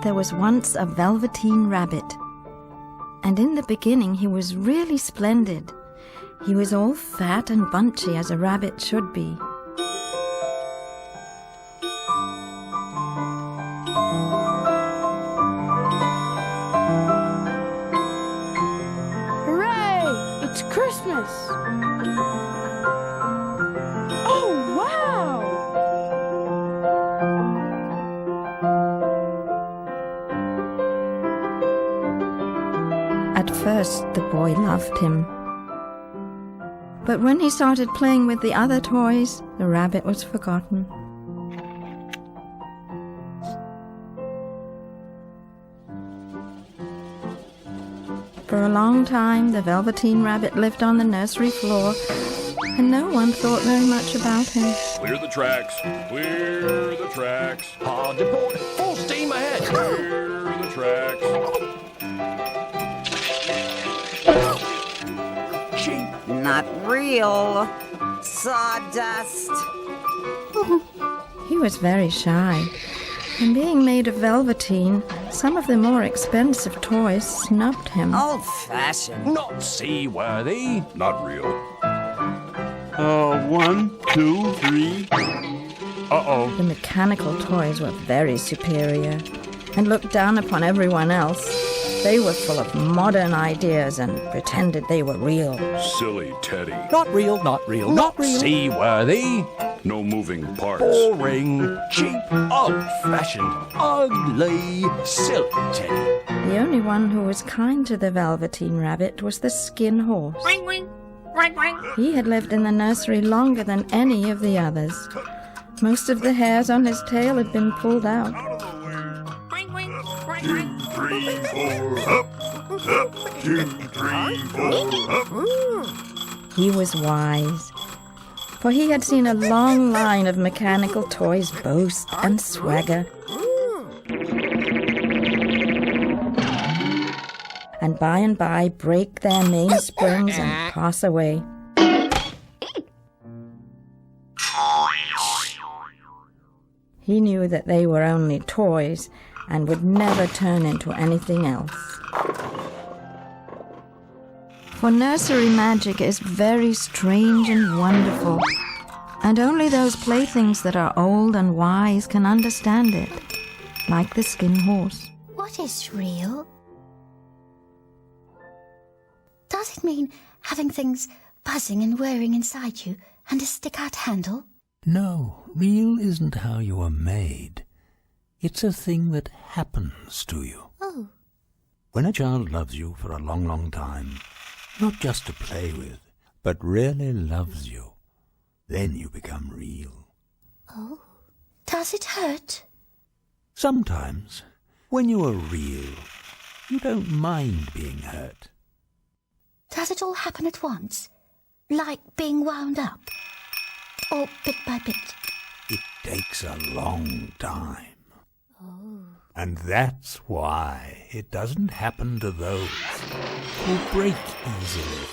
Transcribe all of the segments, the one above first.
there was once a Velveteen rabbit. And in the beginning he was really splendid. He was all fat and bunchy as a rabbit should be. Hooray! It's Christmas! Oh, wow! At first, the boy loved him. But when he started playing with the other toys, the rabbit was forgotten. For a long time, the Velveteen rabbit lived on the nursery floor, and no one thought very much about him. Clear the tracks. Clear the tracks. Hard to port. Full steam ahead. Clear the tracks. Not real. Sawdust. He was very shy, and being made of velveteen, some of the more expensive toys snubbed him. Old-fashioned. Not seaworthy. Not real. 1, 2, 3. Uh-oh. The mechanical toys were very superior and looked down upon everyone else. They were full of modern ideas and pretended they were real. Silly Teddy. Not real, not real, not real. Seaworthy. No moving parts. Boring. Cheap. Old-fashioned. Ugly. Silly Teddy. The only one who was kind to the Velveteen rabbit was the Skin Horse. Ring, ring, ring, ring. He had lived in the nursery longer than any of the others. Most of the hairs on his tail had been pulled out. Ring, ring, ring, ring. 3, 4, up, up, 2, 3, 4, up. He was wise, for he had seen a long line of mechanical toys boast and swagger, and by break their mainsprings and pass away. He knew that they were only toys and would never turn into anything else. For nursery magic is very strange and wonderful, and only those playthings that are old and wise can understand it, like the Skin Horse. What is real? Does it mean having things buzzing and whirring inside you and a stick-out handle? No, real isn't how you are made. It's a thing that happens to you. Oh. When a child loves you for a long, long time, not just to play with, but really loves you, then you become real. Oh. Does it hurt? Sometimes, when you are real, you don't mind being hurt. Does it all happen at once? Like being wound up? Or bit by bit? It takes a long time. Oh. And that's why it doesn't happen to those who break easily,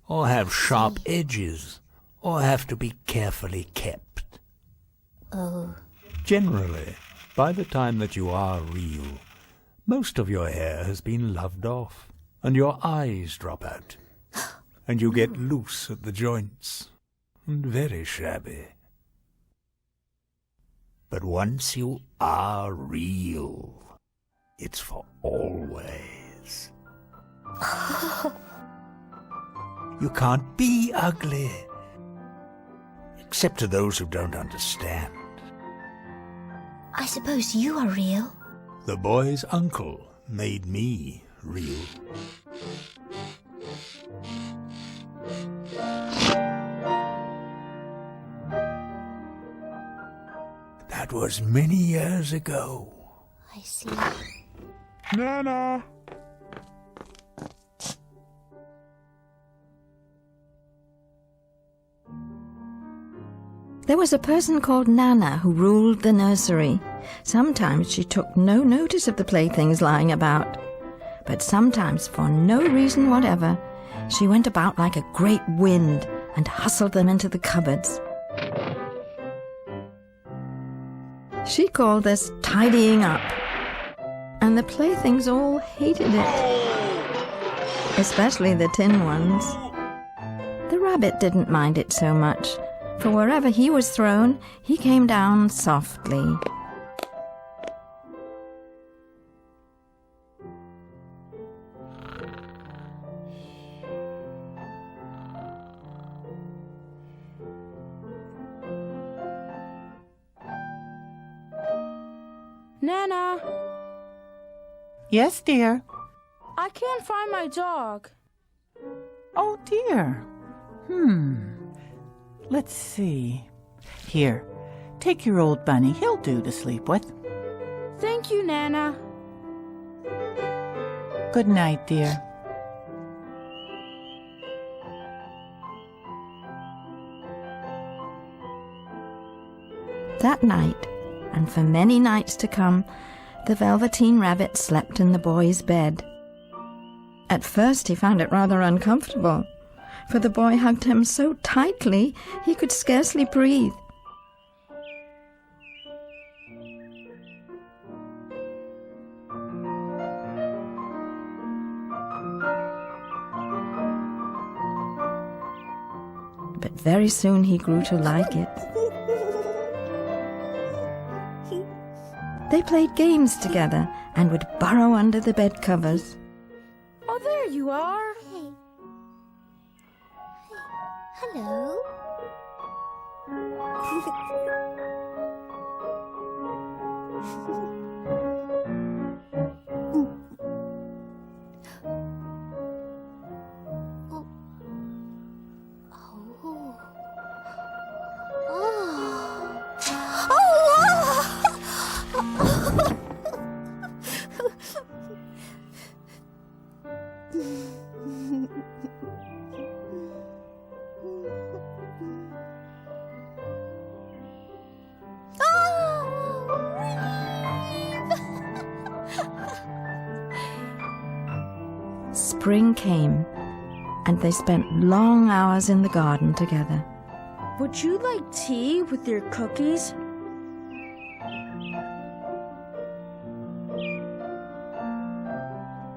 or have sharp edges, or have to be carefully kept. Oh. Generally, by the time that you are real, most of your hair has been loved off, and your eyes drop out, and you get loose at the joints, and very shabby. But once you are real, it's for always. You can't be ugly, except to those who don't understand. I suppose you are real. The boy's uncle made me real. That was many years ago. I see. Nana! There was a person called Nana who ruled the nursery. Sometimes she took no notice of the playthings lying about, but sometimes, for no reason whatever, she went about like a great wind and hustled them into the cupboards. She called this tidying up. and the playthings all hated it, especially the tin ones. The rabbit didn't mind it so much, for wherever he was thrown, he came down softly. Nana, Yes, dear. I can't find my dog. Oh, dear. Let's see. Here, take your old bunny. He'll do to sleep with. Thank you, Nana. Good night, dear. That night, and for many nights to come, the Velveteen Rabbit slept in the boy's bed. At first he found it rather uncomfortable, for the boy hugged him so tightly he could scarcely breathe. But very soon he grew to like it. They played games together and would burrow under the bed covers. Oh, there you are. Hello. Spring came, and they spent long hours in the garden together. Would you like tea with your cookies?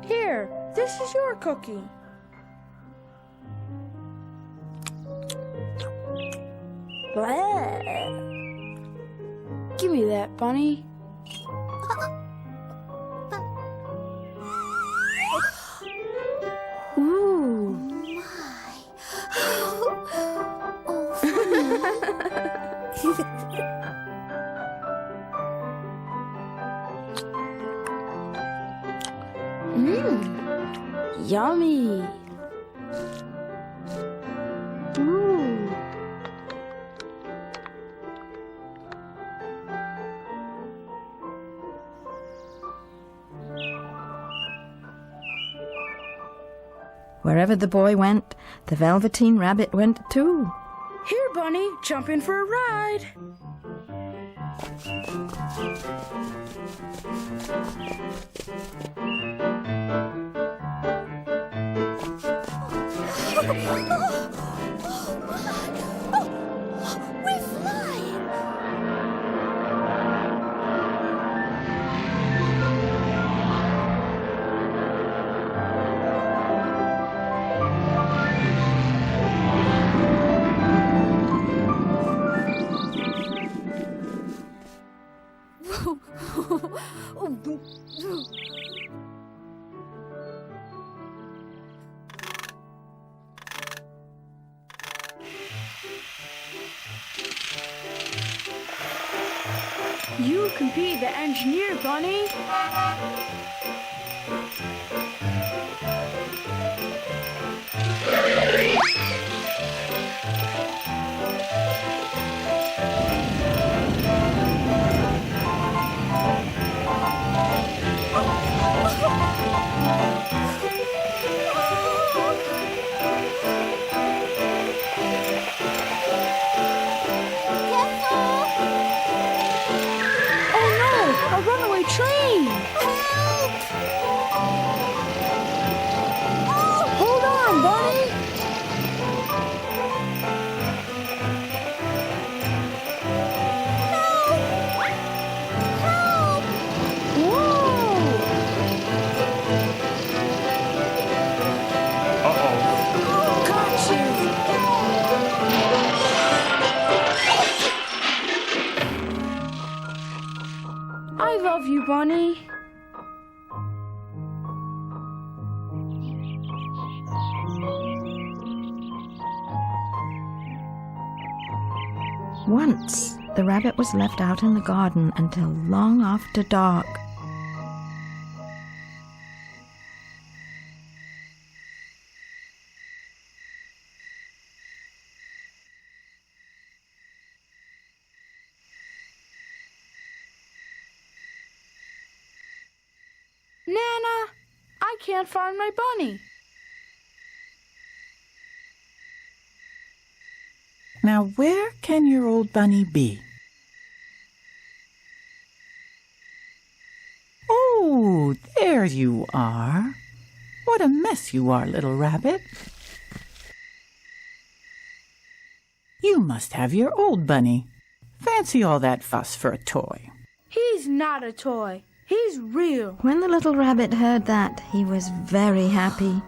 Here, this is your cookie. Blair. Give me that, bunny. Ooh. Yummy. Ooh. Wherever the boy went, the Velveteen Rabbit went too. Here, bunny, jump in for a ride. We're flying! You can be the engineer, bunny. Help! I love you, Bunny. Once, the rabbit was left out in the garden until long after dark. Nana, I can't find my bunny. Now, where can your old bunny be? Oh, there you are. What a mess you are, little rabbit. You must have your old bunny. Fancy all that fuss for a toy. He's not a toy. He's real. When the little rabbit heard that, he was very happy.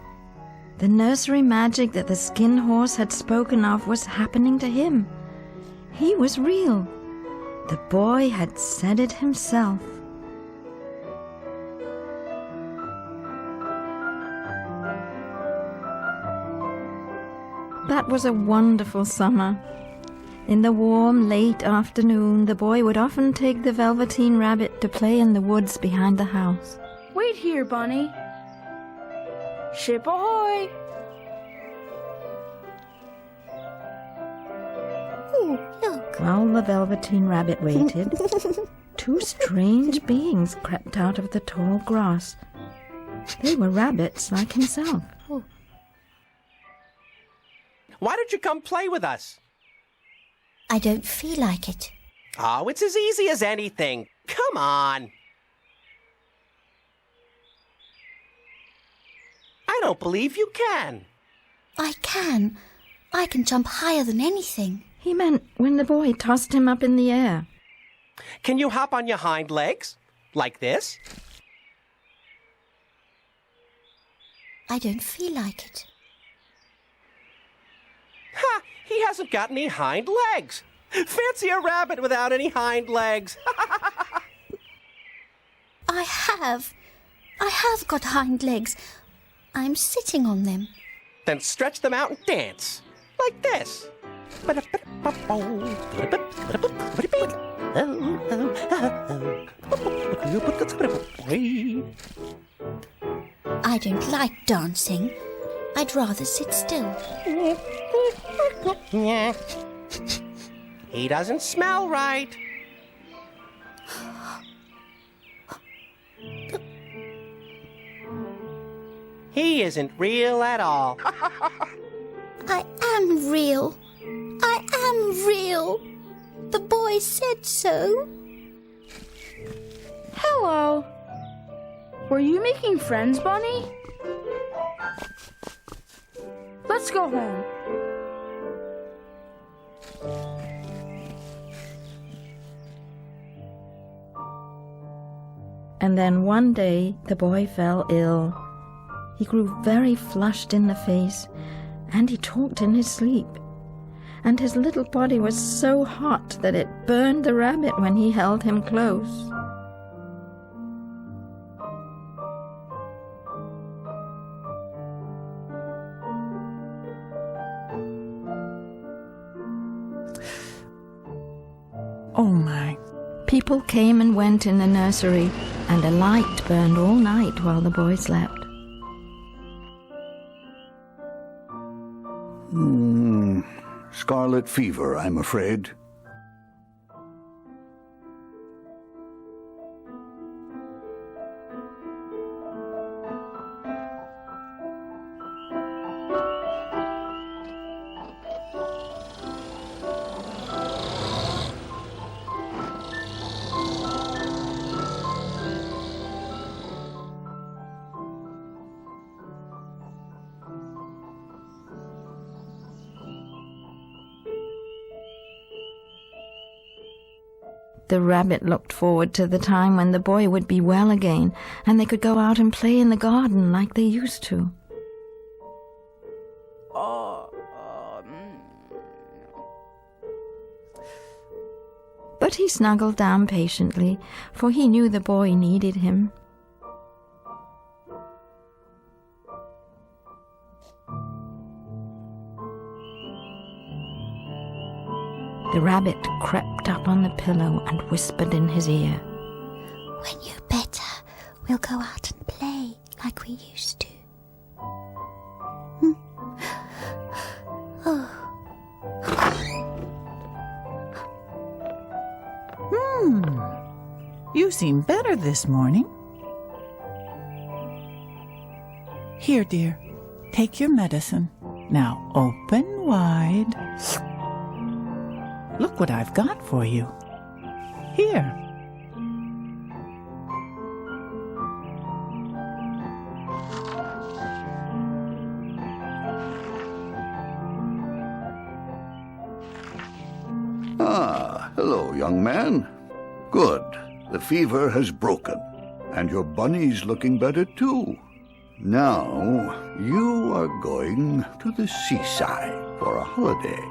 The nursery magic that the skin horse had spoken of was happening to him. He was real. The boy had said it himself. That was a wonderful summer. In the warm, late afternoon, the boy would often take the Velveteen rabbit to play in the woods behind the house. Wait here, Bunny. Ship ahoy! Oh, look. While the Velveteen rabbit waited, two strange beings crept out of the tall grass. They were rabbits like himself. Why don't you come play with us? I don't feel like it. Oh, it's as easy as anything. Come on. I don't believe you can. I can. I can jump higher than anything. He meant when the boy tossed him up in the air. Can you hop on your hind legs? Like this? I don't feel like it. Ha! He hasn't got any hind legs. Fancy a rabbit without any hind legs. I have got hind legs. I'm sitting on them. Then stretch them out and dance. Like this. I don't like dancing. I'd rather sit still. He doesn't smell right. He isn't real at all. I am real. I am real. The boy said so. Hello. Were you making friends, Bunny? Let's go home. And then one day the boy fell ill. He grew very flushed in the face, and he talked in his sleep. And his little body was so hot that it burned the rabbit when he held him close. Oh, my. People came and went in the nursery, and a light burned all night while the boy slept. Scarlet fever, I'm afraid. The rabbit looked forward to the time when the boy would be well again, and they could go out and play in the garden like they used to. But But he snuggled down patiently, for he knew the boy needed him. The rabbit crept up on the pillow and whispered in his ear, When you're better, we'll go out and play like we used to. You seem better this morning. Here, dear, take your medicine. Now open wide. Look what I've got for you. Here. Ah, hello, young man. Good. The fever has broken, and your bunny's looking better too. Now, you are going to the seaside for a holiday.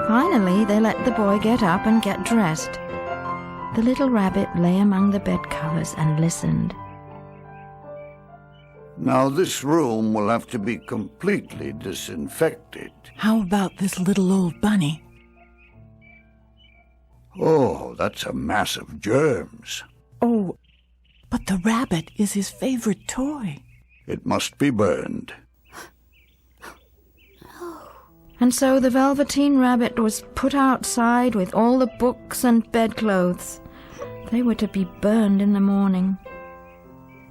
Finally, they let the boy get up and get dressed. The little rabbit lay among the bedcovers and listened. Now, this room will have to be completely disinfected. How about this little old bunny? Oh, that's a mass of germs. Oh, but the rabbit is his favorite toy. It must be burned. And so the Velveteen rabbit was put outside with all the books and bedclothes. They were to be burned in the morning.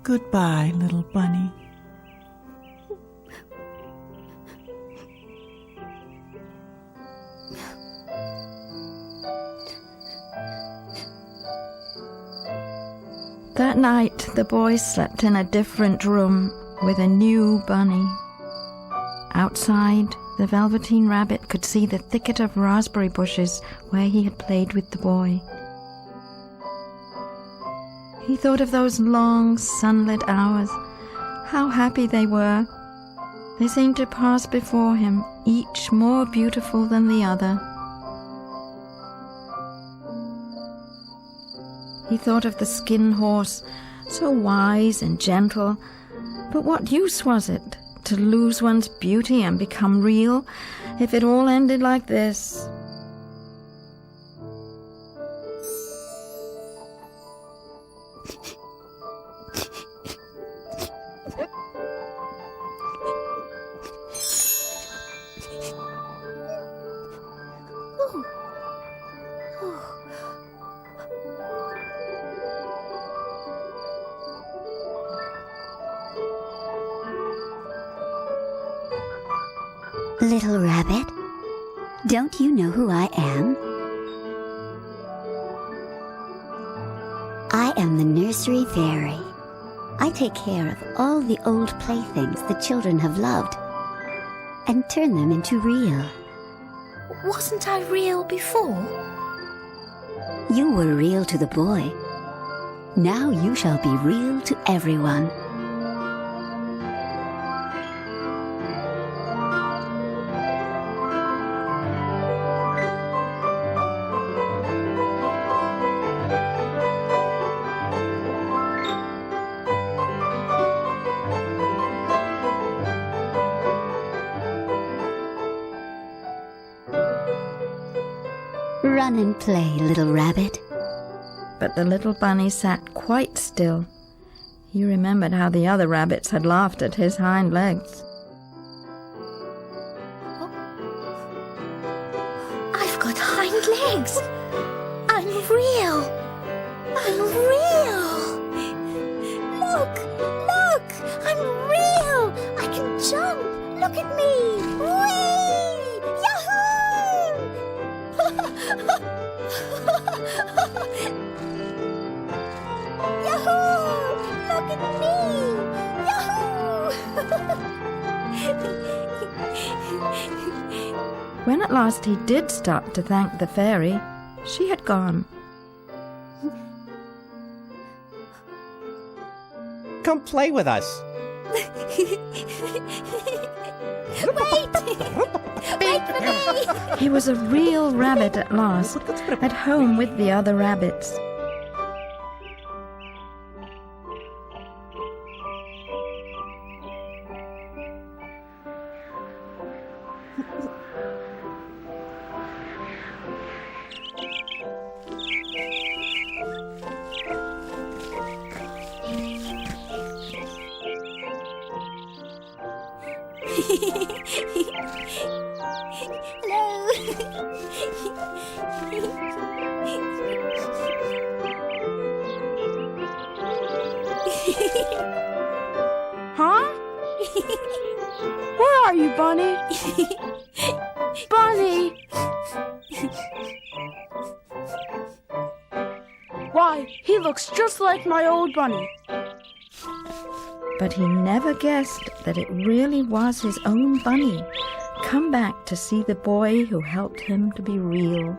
Goodbye, little bunny. That night, the boy slept in a different room with a new bunny. Outside, the Velveteen rabbit could see the thicket of raspberry bushes where he had played with the boy. He thought of those long, sunlit hours. How happy they were. They seemed to pass before him, each more beautiful than the other. He thought of the skin horse, so wise and gentle. But what use was it to lose one's beauty and become real if it all ended like this? Little rabbit, don't you know who I am? I am the nursery fairy. I take care of all the old playthings the children have loved and turn them into real. Wasn't I real before? You were real to the boy. Now you shall be real to everyone. Run and play, little rabbit. But the little bunny sat quite still. He remembered how the other rabbits had laughed at his hind legs. I've got hind legs. I'm real. I'm real. Look, I'm real. I can jump. Look at me. Whee! Yahoo! Yahoo! Look at me! Yahoo! When at last he did stop to thank the fairy, she had gone. Come play with us. Wait! Wait for me! He was a real rabbit at last, at home with the other rabbits. Huh? Where are you, Bunny? Bunny! Why, he looks just like my old Bunny. But he never guessed that it really was his own Bunny, come back to see the boy who helped him to be real.